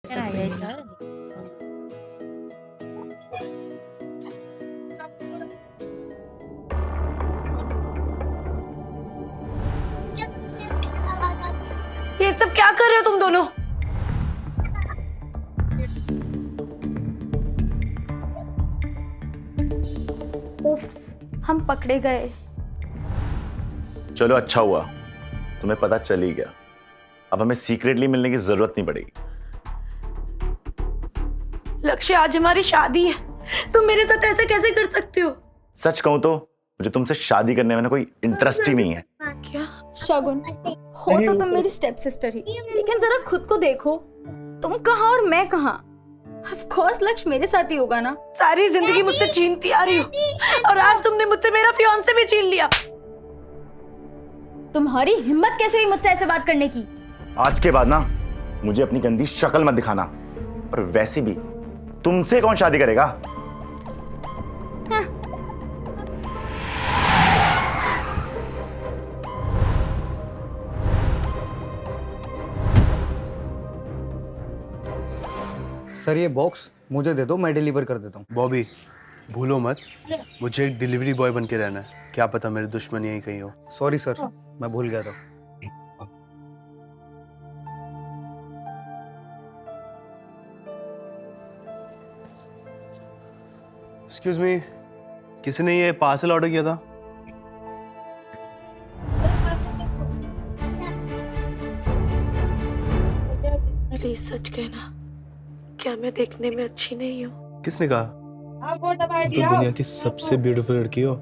ऐसा कोई नहीं है। ये सब क्या कर रहे हो तुम दोनों? उप्स, हम पकड़े गए। चलो अच्छा हुआ, तुम्हें पता चल ही गया। अब हमें सीक्रेटली मिलने की जरूरत नहीं पड़ेगी। लक्ष्य, आज हमारी शादी है, तुम मेरे साथ ऐसे कैसे कर सकते हो? सच कहूं तो मुझे तुमसे शादी करने में ना कोई इंटरेस्ट ही नहीं है। क्या? शगुन, हो तो तुम मेरी स्टेप सिस्टर ही, लेकिन जरा खुद को देखो, तुम कहाँ और मैं कहाँ। ऑफ कोर्स लक्ष्य मेरे साथ ही होगा ना। सारी जिंदगी मुझसे छीनती आ रही हो और आज तुमने मुझसे मेरा फियांसे भी छीन लिया। तुम्हारी हिम्मत कैसे हुई मुझसे ऐसे बात करने की? आज के बाद ना मुझे अपनी गंदी शक्ल मत दिखाना। और वैसे भी तुमसे कौन शादी करेगा? सर ये बॉक्स मुझे दे दो, मैं डिलीवर कर देता हूँ। बॉबी, भूलो मत, मुझे एक डिलीवरी बॉय बन के रहना है। क्या पता मेरे दुश्मन यहीं कहीं हो। सॉरी सर, मैं भूल गया था। एक्सक्यूज मी, किसी ने ये पार्सल ऑर्डर किया था? प्लीज सच कहना, क्या मैं देखने में अच्छी नहीं हूँ? किसने कहा? तो दुनिया की सबसे ब्यूटीफुल लड़की हो।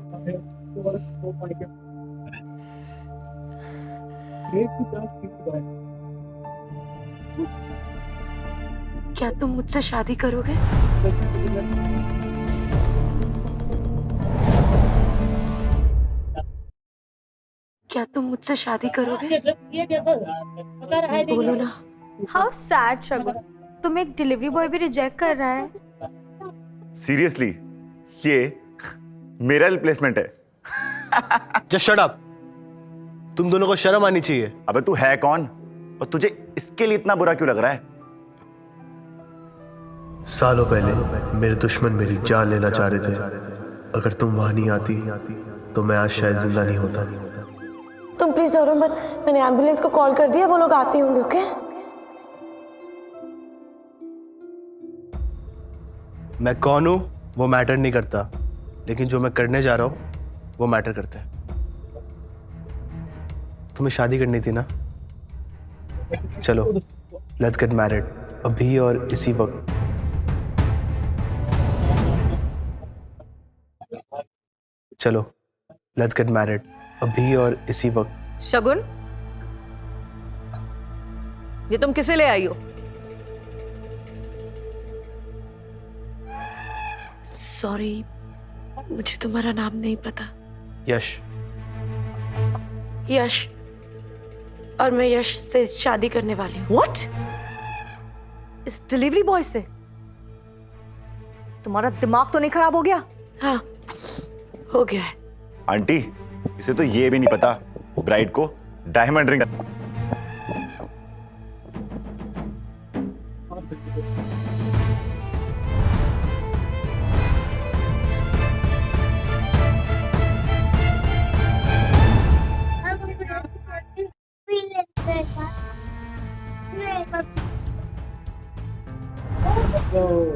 क्या तुम मुझसे शादी करोगे? क्या तुम मुझसे शादी करोगे? बोलो ना। हाउ सैड शगुन, तुम एक डिलीवरी बॉय भी रिजेक्ट कर रहा है। सीरियसली, ये मेरा रिप्लेसमेंट है। Just shut up. तुम दोनों को शर्म आनी चाहिए। अबे तू है कौन और तुझे इसके लिए इतना बुरा क्यों लग रहा है? सालों पहले मेरे दुश्मन मेरी जान लेना चाह रहे थे। अगर तुम वहां नहीं आती तो मैं आज शायद जिंदा नहीं होता। तुम प्लीज डरो मत, मैंने एम्बुलेंस को कॉल कर दिया, वो लोग आते होंगे। ओके? मैं कौन हूं वो मैटर नहीं करता, लेकिन जो मैं करने जा रहा हूं वो मैटर करता है। तुम्हें शादी करनी थी ना? चलो लेट्स गेट मैरिड, अभी और इसी वक्त। चलो लेट्स गेट मैरिड, अभी और इसी वक्त। शगुन, ये तुम किसे ले आई हो? सॉरी, मुझे तुम्हारा नाम नहीं पता। यश। यश, और मैं यश से शादी करने वाली हूँ। What? इस डिलीवरी बॉय से? तुम्हारा दिमाग तो नहीं खराब हो गया? हाँ, हो गया है। आंटी, इसे तो ये भी नहीं पता ब्राइड को डायमंड रिंग।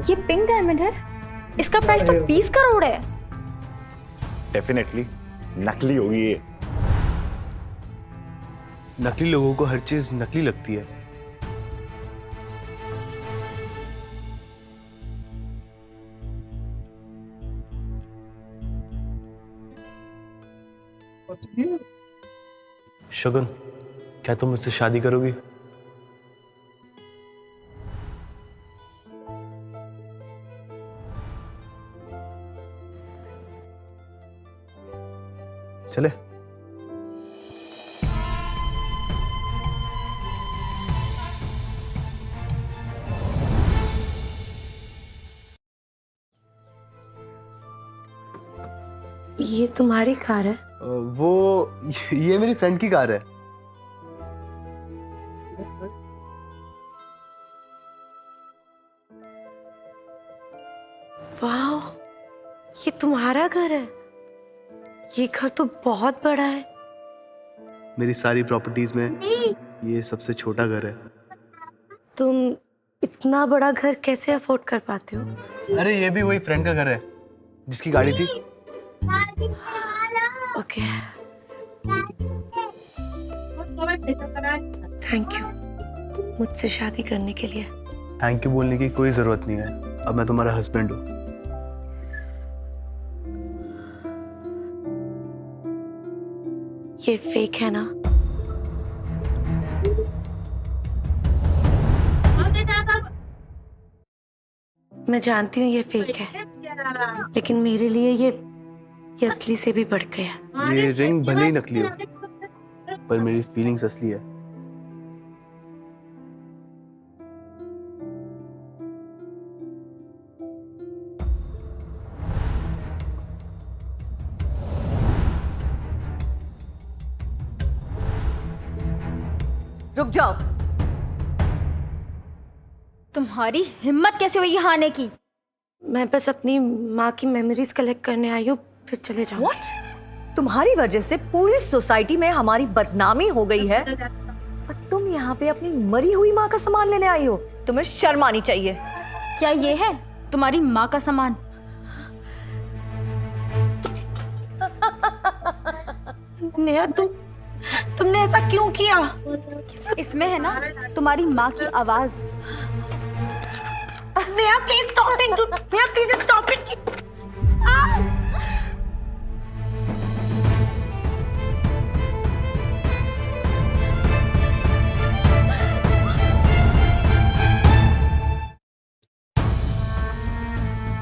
ये पिंक डायमंड है, इसका प्राइस तो 20 करोड़ है। डेफिनेटली नकली होगी ये। नकली लोगों को हर चीज नकली लगती है। शगुन, क्या तुम मुझसे शादी करोगी? चले। ये तुम्हारी कार है? वो ये मेरी फ्रेंड की कार है। तुम्हारा घर है? ये घर तो बहुत बड़ा है। मेरी सारी प्रॉपर्टीज में ये सबसे छोटा घर है। तुम इतना बड़ा घर कैसे अफोर्ड कर पाते हो? अरे ये भी वही फ्रेंड का घर है जिसकी गाड़ी थी। ओके, थैंक यू मुझसे शादी करने के लिए। थैंक यू बोलने की कोई जरूरत नहीं है, अब मैं तुम्हारा हस्बैंड हूँ। ये फेक है ना? मैं जानती हूँ ये फेक है, लेकिन मेरे लिए ये असली से भी बढ़ गया। ये रिंग भले ही नकली हो, पर मेरी फीलिंग्स असली है। रुक जाओ। तुम्हारी हिम्मत कैसे हुई यहाँ आने की? मैं बस अपनी माँ की मेमोरीज कलेक्ट करने आई हूँ, फिर चले जाऊँ। व्हाट? तुम्हारी वजह से पूरी सोसाइटी में हमारी बदनामी हो गई है और तुम यहाँ पे अपनी मरी हुई माँ का सामान लेने आई हो। तुम्हें शर्म आनी चाहिए। क्या ये है तुम्हारी माँ का सामान? नेहा, तुमने ऐसा क्यों किया? इसमें है ना तुम्हारी माँ की आवाज। Neha please stop it. Neha please stop it.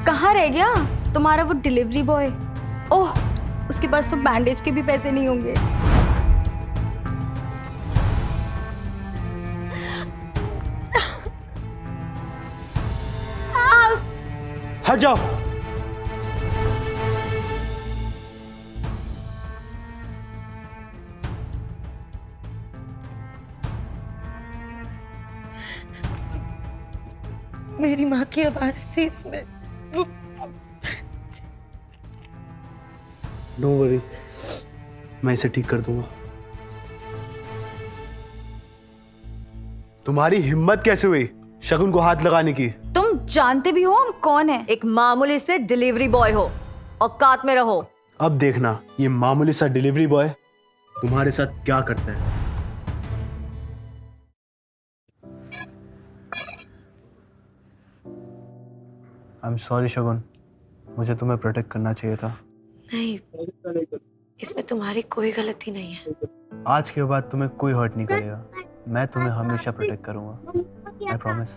कहाँ रह गया तुम्हारा वो डिलीवरी बॉय? ओह, उसके पास तो बैंडेज के भी पैसे नहीं होंगे। हट जाओ। मेरी माँ की आवाज थी इसमें। डोंट वरी, मैं इसे ठीक कर दूंगा। तुम्हारी हिम्मत कैसे हुई शगुन को हाथ लगाने की? तुम जानते भी हो हम कौन है? एक मामूली से डिलीवरी बॉय हो, औकात में रहो। अब देखना ये मामूली सा डिलीवरी बॉय तुम्हारे साथ क्या करता है। आई एम सॉरी शगुन, मुझे तुम्हें प्रोटेक्ट करना चाहिए था। नहीं, इसमें तुम्हारी कोई गलती नहीं है। आज के बाद तुम्हें कोई हर्ट नहीं करेगा। मैं तुम्हें हमेशा प्रोटेक्ट करूंगा, आई प्रॉमिस।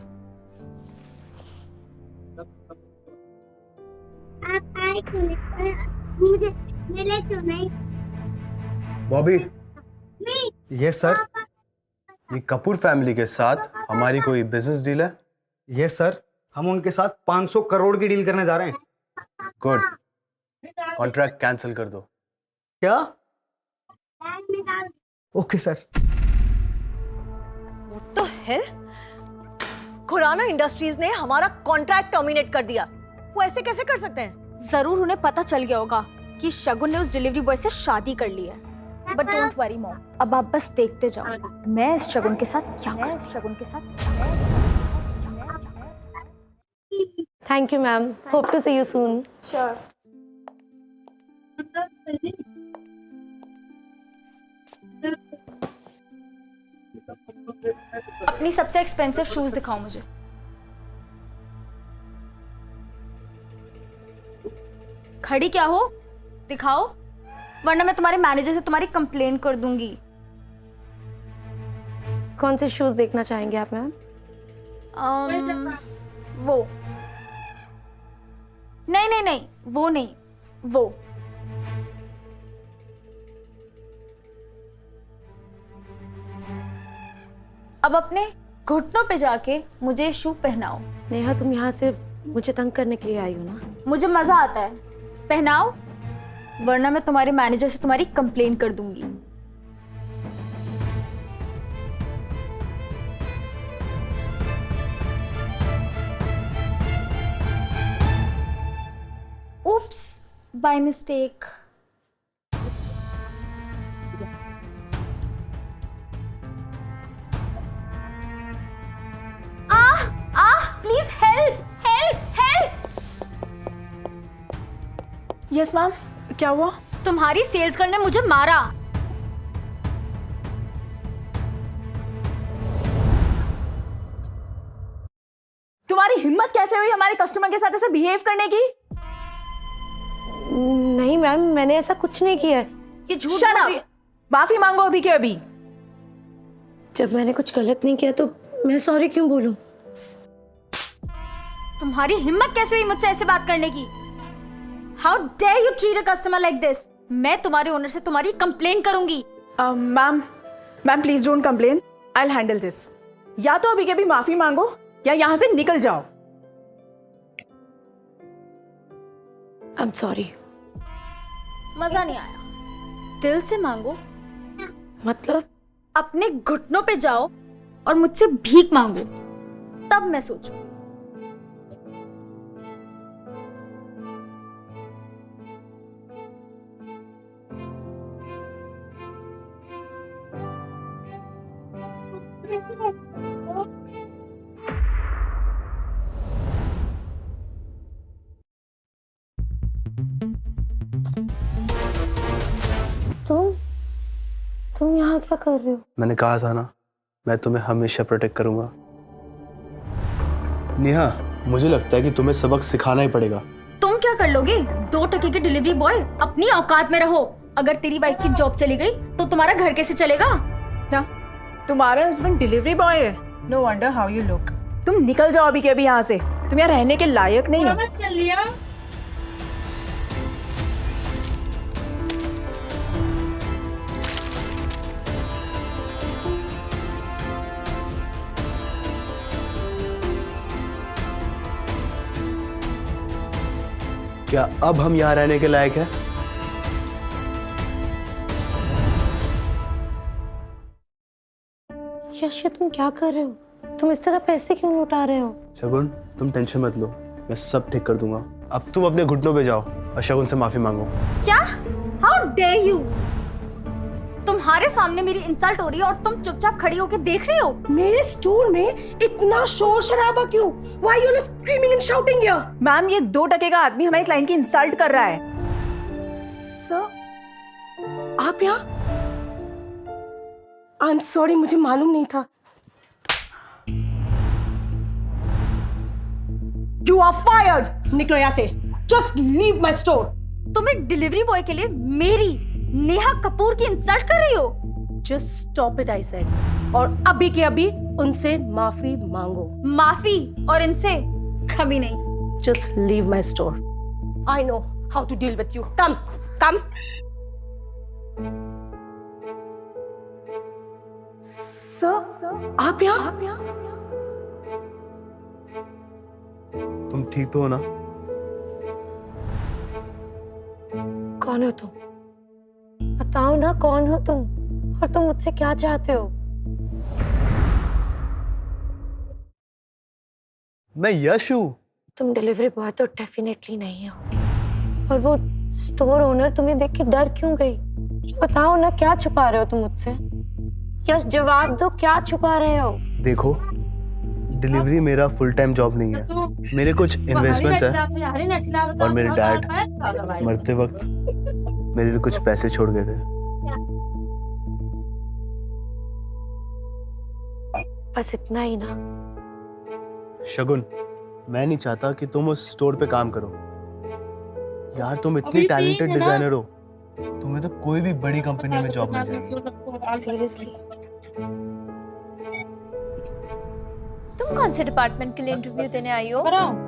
आप आए क्यों नहीं? मुझे मिले क्यों नहीं? Bobby, yes sir. ये कपूर फैमिली के साथ हमारी कोई बिजनेस डील है? यस सर, हम उनके साथ 500 करोड़ की डील करने जा रहे हैं। गुड, कॉन्ट्रैक्ट कैंसिल कर दो। क्या? बैग निकाल। Okay sir. What the hell? Khurana industries ने हमारा कॉन्ट्रैक्ट टर्मिनेट कर दिया। वो ऐसे कैसे कर सकते हैं? जरूर उन्हें पता चल गया होगा कि शगुन ने उस डिलीवरी बॉय से शादी कर ली है। बट डोंट वरी मॉम, अब आप बस देखते जाओ मैं इस शगुन के साथ क्या करती हूँ। Thank you ma'am, hope to see you soon. Sure. अपनी सबसे एक्सपेंसिव शूज दिखाओ मुझे। खड़ी क्या हो, दिखाओ, वरना मैं तुम्हारे मैनेजर से तुम्हारी कंप्लेन कर दूंगी। कौन से शूज देखना चाहेंगे आप मैम? वो नहीं, वो नहीं, वो। अब अपने घुटनों पे जाके मुझे शू पहनाओ। नेहा, तुम यहाँ सिर्फ मुझे तंग करने के लिए आई हो ना? मुझे मजा आता है, पहनाओ, वरना मैं तुम्हारे मैनेजर से तुम्हारी कंप्लेन कर दूंगी। Oops, by mistake. Please help help help. Yes ma'am, क्या हुआ? तुम्हारी सेल्स गर्ल ने मुझे मारा। तुम्हारी हिम्मत कैसे हुई हमारे कस्टमर के साथ ऐसे बिहेव करने की? नहीं मैम, मैंने ऐसा कुछ नहीं किया है। ये झूठ Shut बोल up! रही है। माफी मांगो अभी के अभी। जब मैंने कुछ गलत नहीं किया तो मैं सॉरी क्यों बोलूं? तुम्हारी हिम्मत कैसे हुई मुझसे ऐसे बात करने की? How dare you treat a customer like this? मैं तुम्हारे ओनर से तुम्हारी कंप्लेंट करूंगी। Ma'am please don't complain, I will handle this. या तो अभी के अभी माफी मांगो या यहाँ से निकल जाओ। I am sorry. मजा नहीं आया। दिल से मांगो, मतलब? अपने घुटनों पे जाओ और मुझसे भीख मांगो, तब मैं सोचूं। तुम यहाँ क्या कर रहे हो? मैंने कहा था ना, मैं तुम्हें हमेशा प्रोटेक्ट करूंगा। नेहा, मुझे लगता है कि तुम्हें सबक सिखाना ही पड़ेगा। तुम क्या कर लोगे? 2 टके के डिलीवरी बॉय, अपनी औकात में रहो। अगर तेरी वाइफ की जॉब चली गई तो तुम्हारा घर कैसे चलेगा? क्या तुम्हारा हस्बैंड डिलीवरी बॉय है? No wonder how you look. तुम निकल जाओ अभी के अभी यहाँ से, तुम यहाँ रहने के लायक नहीं हो। चल लिया। क्या अब हम यहाँ रहने के लायक हैं? यश, तुम क्या कर रहे हो? तुम इस तरह पैसे क्यों लुटा रहे हो? शगुन, तुम टेंशन मत लो, मैं सब ठीक कर दूंगा। अब तुम अपने घुटनों पे जाओ और शगुन से माफी मांगो। क्या? How dare you! तुम्हारे सामने मेरी इंसल्ट हो रही है और तुम चुपचाप खड़ी होकर देख रही हो। मेरे स्टोर में इतना शोर शराबा क्यों? Why you all screaming and shouting here? Ma'am, ये 2 टके का आदमी हमारे क्लाइंट की इंसल्ट कर रहा है। सर, आप यहाँ? आई एम सॉरी, मुझे मालूम नहीं था। You are fired! निकलो यहाँ से। Just leave my store. तुम एक डिलीवरी बॉय के लिए मेरी नेहा कपूर की इंसल्ट कर रही हो? Just stop it, I said. और अभी के अभी उनसे माफी मांगो। माफी और इनसे कभी नहीं। Just leave my store. I know how to deal with you. Come, come. Sir, आप यहाँ? तुम ठीक तो हो ना? कौन हो तुम? बताओ ना, कौन हो तुम और तुम मुझसे क्या चाहते हो? मैं यश हूँ। तुम डिलीवरी बॉय तो डेफिनेटली नहीं हो। और वो स्टोर ओनर तुम्हें देख के डर क्यों गई? बताओ ना, क्या छुपा रहे हो तुम मुझसे? यस, जवाब दो, क्या छुपा रहे हो? देखो, डिलीवरी मेरा फुल टाइम जॉब नहीं है। मेरे कुछ इन्वेस्टमेंट्स हैं और मेरे डैड मरते वक्त मेरे लिए कुछ पैसे छोड़ गए थे। बस इतना ही ना? शगुन, मैं नहीं चाहता कि तुम उस स्टोर पे काम करो। यार, तुम इतनी टैलेंटेड डिजाइनर हो, तुम्हें तो कोई भी बड़ी कंपनी में जॉब मिल जाएगी। सीरियसली? तुम कौन से डिपार्टमेंट के लिए इंटरव्यू देने आई हो?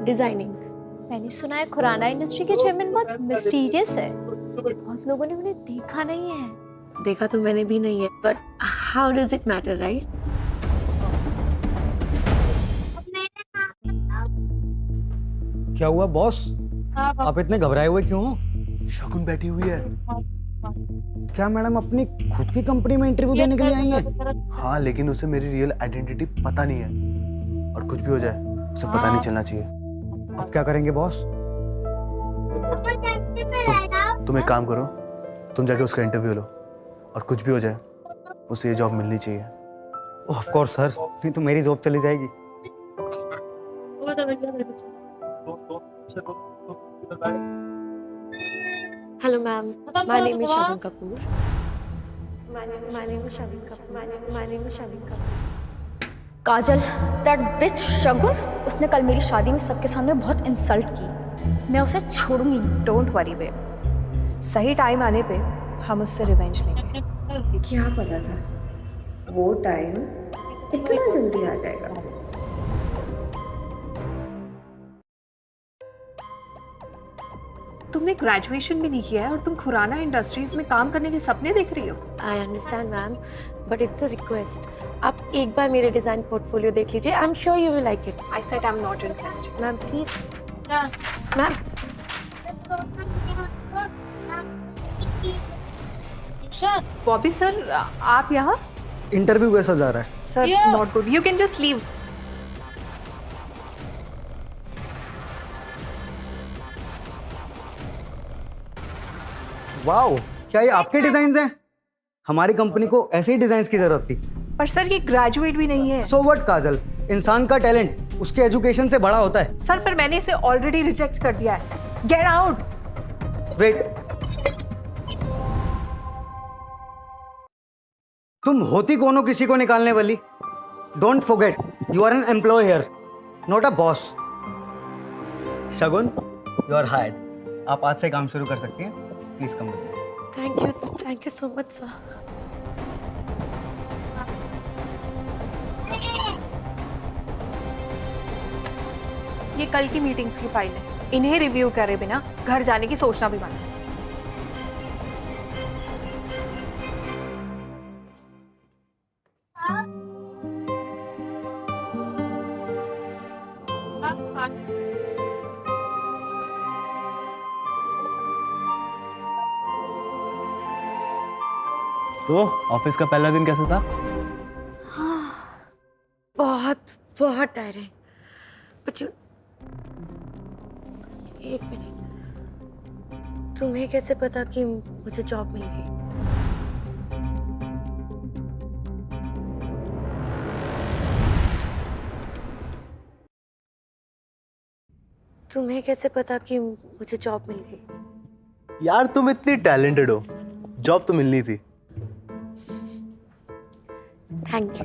डिजाइनिंग। मैंने सुना है खुराना इंडस्ट्री के चेयरमैन बहुत मिस्टीरियस है। बहुत लोगों ने उन्हें देखा नहीं है। देखा तो मैंने भी नहीं है, but how does it matter, right? क्या हुआ बॉस? आप इतने घबराए हुए क्यों हो? शगुन बैठी हुई है। क्या मैडम अपनी खुद की कंपनी में इंटरव्यू देने के लिए आई है? हाँ, लेकिन उसे मेरी रियल आइडेंटिटी पता नहीं है और कुछ भी हो जाए उसे पता नहीं चलना चाहिए। अब क्या करेंगे बॉस? तुम एक काम करो, तुम जाके उसका इंटरव्यू लो और कुछ भी हो जाए उसे ये जॉब मिलनी चाहिए। ऑफ कोर्स सर, नहीं तो मेरी जॉब चली जाएगी। Hello ma'am, my name is Shagun Kapoor. My name is Shagun Kapoor. My name is Shagun Kapoor. Kajal, that bitch Shagun, उसने कल मेरी शादी में सबके सामने बहुत इंसल्ट की। मैं उसे छोड़ूंगी नहीं। डोंट वरी बेब, सही टाइम आने पे हम उससे रिवेंज लेंगे। क्या पता था वो टाइम इतना जल्दी आ जाएगा। तुमने ग्रेजुएशन भी नहीं किया है और तुम खुराना इंडस्ट्रीज में काम करने के सपने देख रही हो। I understand ma'am, but it's a request. आप एक बार मेरे डिजाइन पोर्टफोलियो देख लीजिए। I am sure you will like it. I said I am not interested. Ma'am please. Ma'am Bobby sir, आप यहाँ? इंटरव्यू कैसा जा रहा है? Sir not good, you can just leave. Wow, क्या ये आपके डिजाइन हैं? हमारी कंपनी को ऐसे ही डिजाइन की जरूरत थी। पर सर ये ग्रेजुएट भी नहीं है। सो व्हाट काजल, इंसान का टैलेंट उसके एजुकेशन से बड़ा होता है। सर पर मैंने इसे ऑलरेडी रिजेक्ट कर दिया है। Get out. वेट, तुम होती कौन हो किसी को निकालने वाली? Don't forget, you are an employ here, not a boss. Shagun, you are hired. आप आज से काम शुरू कर सकती हैं। Please come. Thank you so much sir. ये कल की मीटिंग्स की फाइल है, इन्हें रिव्यू करे बिना घर जाने की सोचना भी मत। तो ऑफिस का पहला दिन कैसा था? बहुत बहुत टायरिंग। बच्चों एक मिनट, तुम्हें कैसे पता कि मुझे जॉब मिल गई? तुम्हें कैसे पता कि मुझे जॉब मिल गई? यार तुम इतनी टैलेंटेड हो, जॉब तो मिलनी थी। Thank you.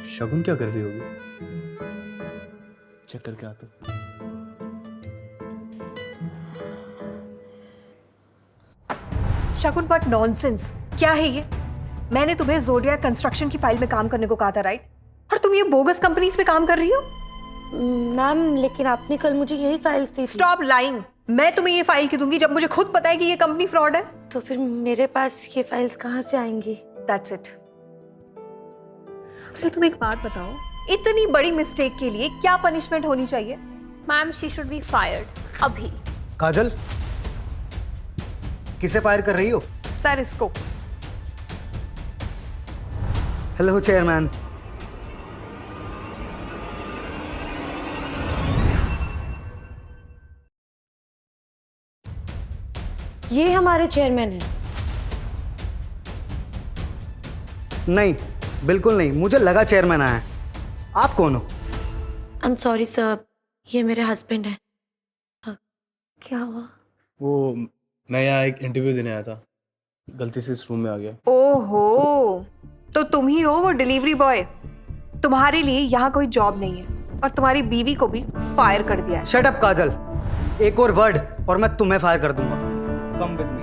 शगुन क्या कर रही होगी? चेक करके आते। शगुन, बट नॉनसेंस, क्या है ये? मैंने तुम्हें जोडिया कंस्ट्रक्शन की फाइल में काम करने को कहा था, राइट? और तुम ये बोगस कंपनीज पे काम कर रही हो? मैम लेकिन आपने कल मुझे यही फाइल्स दी थी। Stop lying. मैं तुम्हें ये फाइल क्यों दूंगी जब मुझे खुद पता है कि ये कंपनी फ्रॉड है? तो फिर मेरे पास ये फाइल्स कहाँ से आएंगी? That's it. तो तुम एक बात बताओ, इतनी बड़ी मिस्टेक के लिए क्या पनिशमेंट होनी चाहिए? Ma'am she should be fired अभी। काजल, किसे फायर कर रही हो? सर इसको। Hello chairman. ये हमारे चेयरमैन हैं। नहीं, बिल्कुल नहीं, मुझे लगा चेयरमैन आया है। आप कौन हो? आई एम सॉरी सर, ये मेरे हस्बैंड हैं। क्या हुआ? वो मैं यहाँ एक इंटरव्यू देने आया था, गलती से इस रूम में आ गया। ओहो, तो तुम ही हो वो डिलीवरी बॉय। तुम्हारे लिए यहाँ कोई जॉब नहीं है और तुम्हारी बीवी को भी फायर कर दिया है। शट अप काजल, एक और वर्ड और मैं तुम्हें फायर कर दूंगा। Come with me.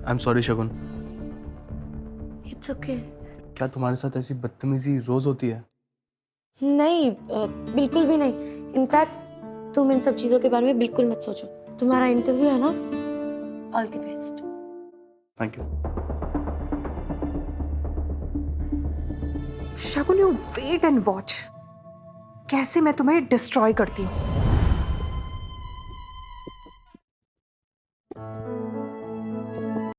I am sorry Shagun. It's okay. क्या तुम्हारे साथ ऐसी बदतमीजी रोज होती है? नहीं बिल्कुल भी नहीं। इनफैक्ट तुम इन सब चीजों के बारे में बिल्कुल मत सोचो। तुम्हारा इंटरव्यू है ना, all the best. Thank you. Shagun, you wait and watch, कैसे मैं तुम्हें डिस्ट्रॉय करती हूँ।